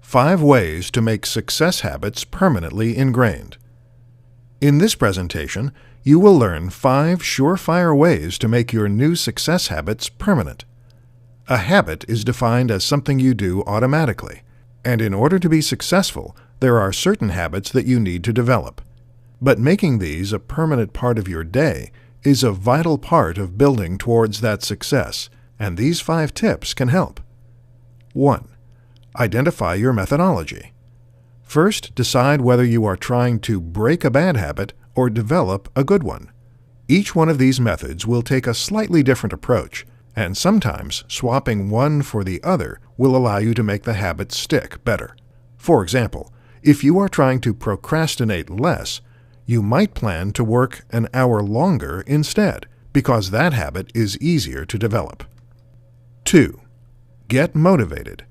5 ways to make success habits permanently ingrained. In this presentation, you will learn 5 surefire ways to make your new success habits permanent. A habit is defined as something you do automatically, and in order to be successful, there are certain habits that you need to develop. But making these a permanent part of your day is a vital part of building towards that success, and these 5 tips can help. 1. Identify your methodology. First, decide whether you are trying to break a bad habit or develop a good one. Each one of these methods will take a slightly different approach, and sometimes swapping one for the other will allow you to make the habit stick better. For example, if you are trying to procrastinate less, you might plan to work an hour longer instead, because that habit is easier to develop. 2. Get motivated.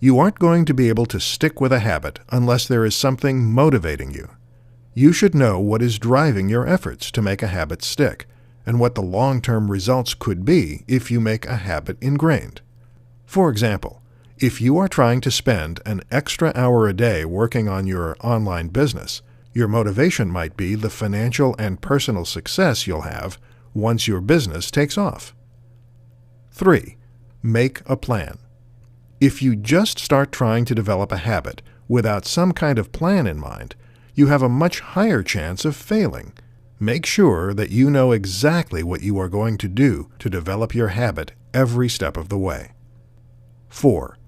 You aren't going to be able to stick with a habit unless there is something motivating you. You should know what is driving your efforts to make a habit stick, and what the long-term results could be if you make a habit ingrained. For example, if you are trying to spend an extra hour a day working on your online business, your motivation might be the financial and personal success you'll have once your business takes off. 3. Make a plan. If you just start trying to develop a habit without some kind of plan in mind, you have a much higher chance of failing. Make sure that you know exactly what you are going to do to develop your habit every step of the way. 4.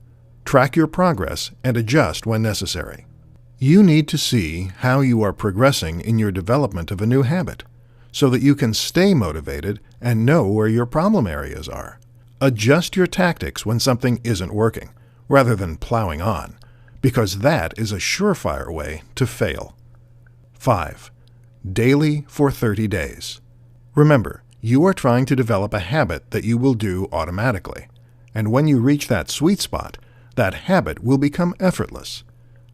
Track your progress and adjust when necessary. You need to see how you are progressing in your development of a new habit, so that you can stay motivated and know where your problem areas are. Adjust your tactics when something isn't working, rather than plowing on, because that is a surefire way to fail. 5. Daily for 30 days. Remember, you are trying to develop a habit that you will do automatically, and when you reach that sweet spot, that habit will become effortless.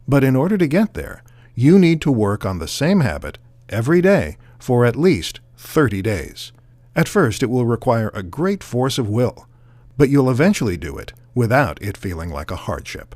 But in order to get there, you need to work on the same habit every day for at least 30 days. At first, it will require a great force of will, but you'll eventually do it without it feeling like a hardship.